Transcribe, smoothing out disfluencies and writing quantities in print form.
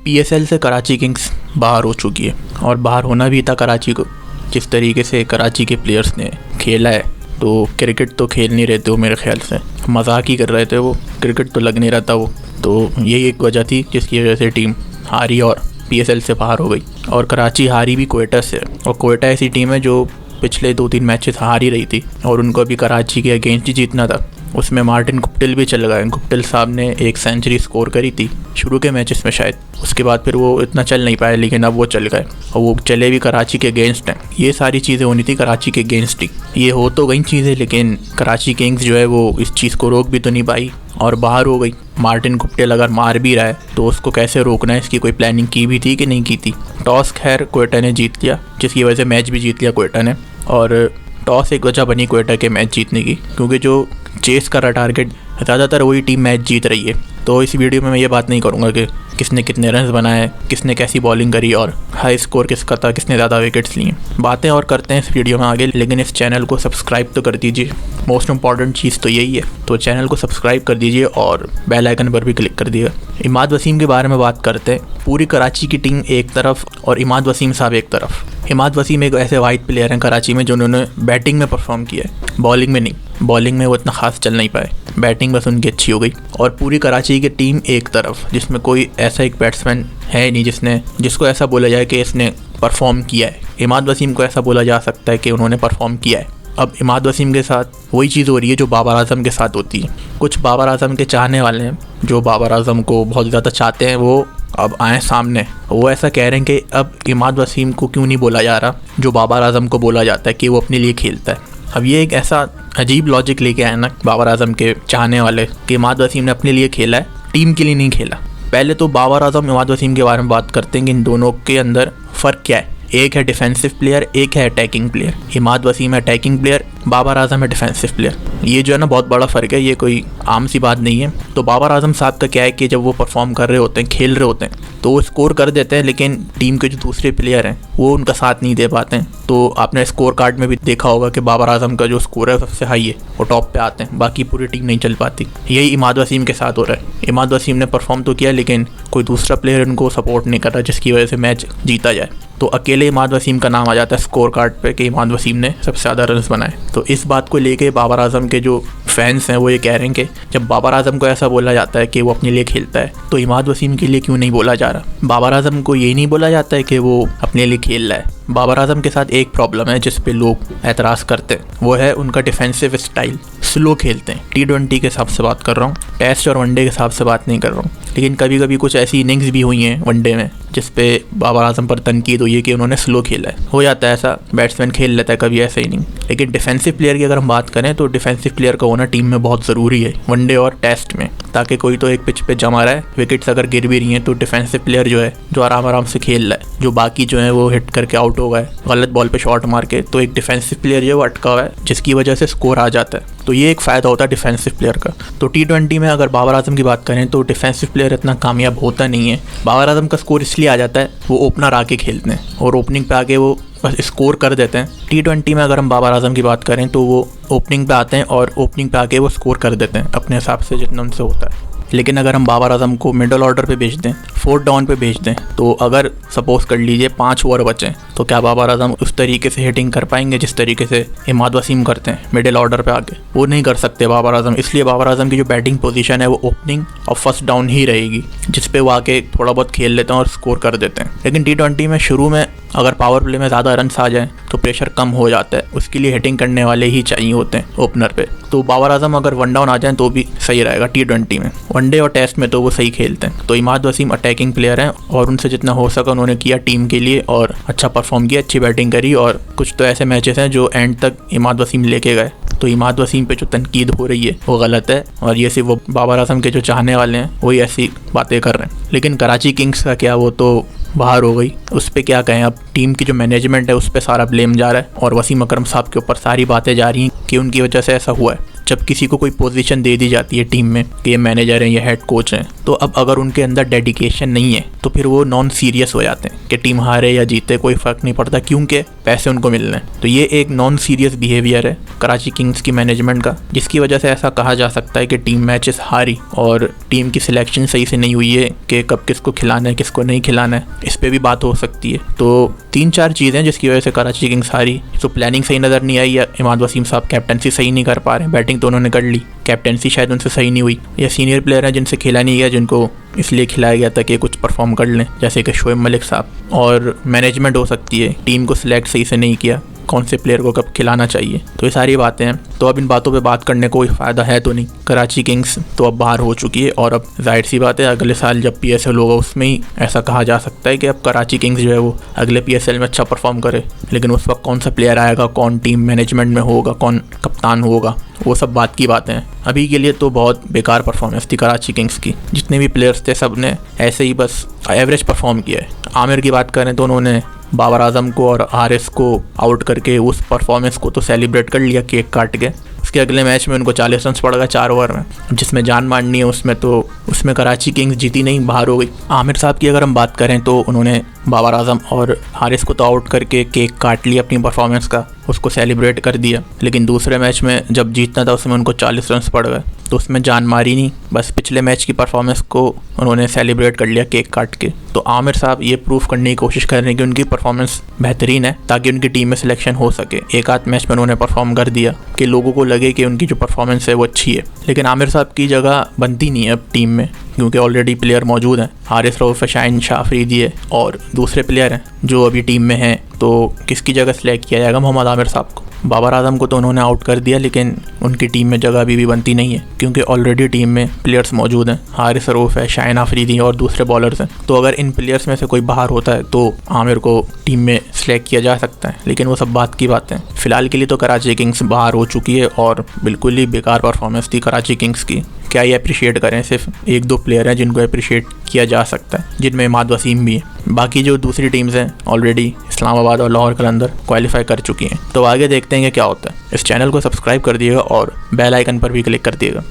PSL से Karachi Kings बाहर हो चुकी है और बाहर होना भी था कराची को। जिस तरीके से कराची के प्लेयर्स ने खेला है तो क्रिकेट तो खेल नहीं रहे थे वो, मेरे ख्याल से मजाक ही कर रहे थे वो, क्रिकेट तो लग नहीं रहा था वो। तो यही एक वजह थी जिसकी वजह से टीम हारी और पीएसएल से बाहर हो गई। और कराची हारी भी क्वेटा से, और क्वेटा ऐसी टीम है जो पिछले 2-3 मैचेस हार ही रही थी और उनको अभी कराची के अगेंस्ट ही जीतना था। उसमें मार्टिन गुप्टिल भी चल गए। गुप्टिल साहब ने 1 सेंचुरी स्कोर करी थी शुरू के मैचेस में शायद, उसके बाद फिर वो इतना चल नहीं पाए, लेकिन अब वो चल गए और वो चले भी कराची के अगेंस्ट हैं। ये सारी चीज़ें होनी थी कराची के अगेंस्ट ही, ये हो तो गई चीज़ें, लेकिन कराची किंग्स जो है वो इस चीज़ को रोक भी तो नहीं पाई और बाहर हो गई। मार्टिन गुप्टिल अगर मार भी रहा है तो उसको कैसे रोकना है, इसकी कोई प्लानिंग की भी थी कि नहीं की थी। टॉस खैर क्वेटा ने जीत लिया, जिसकी वजह से मैच भी जीत लिया क्वेटा ने। और टॉस एक वजह बनी क्वेटा के मैच जीतने की, क्योंकि जो चेस कर रहा टारगेट ज़्यादातर वही टीम मैच जीत रही है। तो इस वीडियो में मैं ये बात नहीं करूँगा कि किसने कितने रन्स बनाए, किसने कैसी बॉलिंग करी और हाई स्कोर किसका था, किसने ज़्यादा विकेट्स लिए। बातें और करते हैं इस वीडियो में आगे, लेकिन इस चैनल को सब्सक्राइब तो कर दीजिए। मोस्ट इम्पॉर्टेंट चीज़ तो यही है, तो चैनल को सब्सक्राइब कर दीजिए और बेल आइकन पर भी क्लिक कर दिएगा। इमाद वसीम के बारे में बात करते हैं। पूरी कराची की टीम एक तरफ और इमाद वसीम साहब एक तरफ। इमाद वसीम एक ऐसे वाइड प्लेयर हैं कराची में जिन्होंने बैटिंग में परफॉर्म किया है, बॉलिंग में नहीं। बॉलिंग में वो इतना खास चल नहीं पाए, बैटिंग बस उनकी अच्छी हो गई। और पूरी कराची की टीम एक तरफ, जिसमें कोई ऐसा एक बैट्समैन है नहीं जिसको ऐसा बोला जाए कि इसने परफॉर्म किया है। इमाद वसीम को ऐसा बोला जा सकता है कि उन्होंने परफॉर्म किया है। अब इमाद वसीम के साथ वही चीज़ हो रही है जो बाबर आजम के साथ होती है। कुछ बाबर आजम के चाहने वाले हैं जो बाबर आजम को बहुत ज़्यादा चाहते हैं, वो अब आए सामने। वो ऐसा कह रहे हैं कि अब इमाद वसीम को क्यों नहीं बोला जा रहा जो बाबर आजम को बोला जाता है कि वो अपने लिए खेलता है। अब ये एक ऐसा अजीब लॉजिक लेके आए ना बाबर आजम के चाहने वाले कि इमाद वसीम ने अपने लिए खेला है, टीम के लिए नहीं खेला। पहले तो बाबर आजम इमाद वसीम के बारे में बात करते हैं कि इन दोनों के अंदर फ़र्क क्या है। एक है डिफेंसिव प्लेयर, एक है अटैकिंग प्लेयर। इमाद वसीम है अटैकिंग प्लेयर, बाबर आजम है डिफेंसिव प्लेयर। ये जो है ना बहुत बड़ा फ़र्क है, ये कोई आम सी बात नहीं है। तो बाबर आजम साहब का क्या है कि जब वो परफॉर्म कर रहे होते हैं, खेल रहे होते हैं, तो वो स्कोर कर देते हैं, लेकिन टीम के जो दूसरे प्लेयर हैं वो उनका साथ नहीं दे पाते हैं। तो आपने स्कोर कार्ड में भी देखा होगा कि बाबर आजम का जो स्कोर है सबसे हाई है, वो टॉप पे आते हैं, बाकी पूरी टीम नहीं चल पाती। यही इमाद वसीम के साथ हो रहा है। इमाद वसीम ने परफॉर्म तो किया, लेकिन कोई दूसरा प्लेयर उनको सपोर्ट नहीं कर रहा, जिसकी वजह से मैच जीता जाए। तो अकेले इमाद वसीम का नाम आ जाता है स्कोर कार्ड पे कि इमाद वसीम ने सबसे ज़्यादा रन्स बनाए। तो इस बात को लेके बाबर आजम के जो फैंस हैं वो ये कह रहे हैं कि जब बाबर आजम को ऐसा बोला जाता है कि वो अपने लिए खेलता है, तो इमाद वसीम के लिए क्यों नहीं बोला जा रहा। बाबर आजम को ये नहीं बोला जाता है कि वो अपने लिए खेल रहा है। बाबर आजम के साथ एक प्रॉब्लम है जिस पे लोग एतराज़ करते हैं, वो है उनका डिफेंसिव स्टाइल। स्लो खेलते हैं। T20 के हिसाब से बात कर रहा हूँ, टेस्ट और वनडे के हिसाब से बात नहीं कर रहा हूँ। लेकिन कभी कभी कुछ ऐसी इनिंग्स भी हुई हैं वनडे में जिस पे बाबर आजम पर तनकीद हुई है कि उन्होंने स्लो खेला है। हो जाता है ऐसा, बैट्समैन खेल लेता है कभी ऐसा इनिंग। लेकिन डिफेंसिव प्लेयर की अगर हम बात करें तो डिफेंसिव प्लेयर का होना टीम में बहुत ज़रूरी है, वनडे और टेस्ट में, ताकि कोई तो एक पिच पे जमा रहा है। विकेट्स अगर गिर भी रही हैं तो डिफेंसिव प्लेयर जो है जो आराम से खेल रहा है, जो बाकी जो है वो हिट करके आउट हो गए गलत बॉल पे शॉट मार के, तो एक डिफेंसिव प्लेयर जो है वो अटका हुआ है, जिसकी वजह से स्कोर आ जाता है। तो ये एक फ़ायदा होता है डिफेंसिव प्लेयर का। तो T20 में अगर बाबर आजम की बात करें तो डिफेंसिव प्लेयर इतना कामयाब होता नहीं है। बाबर आजम का स्कोर इसलिए आ जाता है, वो ओपनर आके खेलते हैं और ओपनिंग पे आके वो बस स्कोर कर देते हैं। T20 में अगर हम बाबर आजम की बात करें तो वो ओपनिंग पे आते हैं और ओपनिंग पे आके वो स्कोर कर देते हैं अपने हिसाब से जितना उनसे होता है। लेकिन अगर हम बाबर आजम को मिडल ऑर्डर पे भेज दें, 4th डाउन पे भेज दें, तो अगर सपोज कर लीजिए 5 ओवर बचें, तो क्या बाबर आजम उस तरीके से हिटिंग कर पाएंगे जिस तरीके से इमाद वसीम करते हैं मिडिल ऑर्डर पे आके? वो नहीं कर सकते बाबर आजम। इसलिए बाबर आजम की जो बैटिंग पोजीशन है वो ओपनिंग और फर्स्ट डाउन ही रहेगी, जिस पे वो आके थोड़ा बहुत खेल लेते हैं और स्कोर कर देते हैं। लेकिन T20 में शुरू में अगर पावर प्ले में ज़्यादा रन्स आ जाएँ तो प्रेशर कम हो जाता है, उसके लिए हिटिंग करने वाले ही चाहिए होते हैं ओपनर पे। तो बाबर आजम अगर 1 डाउन आ जाए तो भी सही रहेगा T20 में। वनडे और टेस्ट में तो वो सही खेलते हैं। तो इमाद वसीम अटैकिंग प्लेयर हैं और उनसे जितना हो सका उन्होंने किया टीम के लिए और अच्छा परफॉर्म किया, अच्छी बैटिंग करी। और कुछ तो ऐसे मैचेस हैं जो एंड तक इमाद वसीम लेके गए। तो इमाद वसीम पे जो तनकीद हो रही है वो गलत है, और ये सिर्फ वो बाबर आजम के जो चाहने वाले हैं वही ऐसी बातें कर रहे हैं। लेकिन कराची किंग्स का क्या, वो तो बाहर हो गई, उस पर क्या कहें। अब टीम की जो मैनेजमेंट है उस पर सारा ब्लेम जा रहा है और वसीम अकरम साहब के ऊपर सारी बातें जा रही हैं कि उनकी वजह से ऐसा हुआ है। जब किसी को कोई पोजीशन दे दी जाती है टीम में कि ये मैनेजर हैं, ये हेड कोच हैं, तो अब अगर उनके अंदर डेडिकेशन नहीं है तो फिर वो नॉन सीरियस हो जाते हैं कि टीम हारे या जीते कोई फ़र्क नहीं पड़ता क्योंकि पैसे उनको मिल रहे हैं। तो ये एक नॉन सीरियस बिहेवियर है कराची किंग्स की मैनेजमेंट का, जिसकी वजह से ऐसा कहा जा सकता है कि टीम मैचेस हारी और टीम की सिलेक्शन सही से नहीं हुई है कि कब किसको खिलाना है किसको नहीं खिलाना है, इस पर भी बात हो सकती है। तो 3-4 चीज़ें जिसकी वजह से कराची किंग्स हारी। तो प्लानिंग सही नज़र नहीं आई, या इमाद वसीम साहब कैप्टनसी सही नहीं कर पा रहे, बैटिंग तो उन्होंने कर ली, कैप्टनसी शायद उनसे सही नहीं हुई, या सीनियर प्लेयर हैं जिनसे खेला नहीं गया, जिनको इसलिए खिलाया गया था कि कुछ परफॉर्म कर लें, जैसे कि शोएब मलिक साहब। और मैनेजमेंट हो सकती है, टीम को सिलेक्ट सही से नहीं किया, कौन से प्लेयर को कब खिलाना चाहिए, तो ये सारी बातें हैं। तो अब इन बातों पे बात करने को कोई फ़ायदा है तो नहीं। कराची किंग्स तो अब बाहर हो चुकी है और अब जाहिर सी बात है अगले साल जब PSL होगा उसमें ही ऐसा कहा जा सकता है कि अब कराची किंग्स जो है वो अगले PSL में अच्छा परफॉर्म करे, लेकिन उस वक्त कौन सा प्लेयर आएगा, कौन टीम मैनेजमेंट में होगा, कौन कप्तान होगा, वो सब बात की बातें हैं। अभी के लिए तो बहुत बेकार परफॉर्मेंस थी कराची किंग्स की, जितने भी प्लेयर्स थे सब ने ऐसे ही बस एवरेज परफॉर्म किया है। आमिर की बात करें तो उन्होंने बाबर आजम को और हारिस को आउट करके उस परफॉर्मेंस को तो सेलिब्रेट कर लिया केक काट के। उसके अगले मैच में उनको 40 रन पड़ गए 4 ओवर में, जिसमें जान मारनी है उसमें कराची किंग्स जीती नहीं, बाहर हो गई। आमिर साहब की अगर हम बात करें तो उन्होंने बाबर आजम और हारिस को तो आउट करके केक काट लिया अपनी परफॉर्मेंस का, उसको सेलिब्रेट कर दिया, लेकिन दूसरे मैच में जब जीतना था उसमें उनको 40 रन पड़ गए, तो उसमें जान मारी नहीं, बस पिछले मैच की परफॉर्मेंस को उन्होंने सेलिब्रेट कर लिया केक काट के। तो आमिर साहब ये प्रूफ करने की कोशिश कर रहे हैं कि उनकी परफॉर्मेंस बेहतरीन है ताकि उनकी टीम में सिलेक्शन हो सके। एक आध मैच में उन्होंने परफॉर्म कर दिया कि लोगों को लगे कि उनकी जो परफॉर्मेंस है वो अच्छी है, लेकिन आमिर साहब की जगह बनती नहीं है अब टीम में, क्योंकि ऑलरेडी प्लेयर मौजूद हैं। हारिस रऊफ है, शाहीन शाह अफरीदी है और दूसरे प्लेयर हैं जो अभी टीम में हैं, तो किसकी जगह सेलेक्ट किया जाएगा? मोहम्मद आमिर साहब को। बाबर आजम को तो उन्होंने आउट कर दिया, लेकिन उनकी टीम में जगह अभी भी बनती नहीं है क्योंकि ऑलरेडी टीम में प्लेयर्स मौजूद हैं। हारिस रऊफ है, शाहीन अफरीदी और दूसरे बॉलर्स हैं, तो अगर इन प्लेयर्स में से कोई बाहर होता है तो आमिर को टीम में सेलेक्ट किया जा सकता है, लेकिन वो सब बात की बातें। फ़िलहाल के लिए तो कराची किंग्स बाहर हो चुकी है और बिल्कुल ही बेकार परफॉर्मेंस थी कराची किंग्स की। क्या ये अप्रिशिएट करें? सिर्फ 1-2 प्लेयर हैं जिनको अप्रिशिएट किया जा सकता है, जिनमें इमाद वसीम भी है। बाकी जो दूसरी टीम्स हैं ऑलरेडी इस्लामाबाद और लाहौर कलंदर क्वालिफाई कर चुकी हैं। तो आगे देखते हैं कि क्या होता है। इस चैनल को सब्सक्राइब कर दिएगा और बेल आइकन पर भी क्लिक कर दिएगा।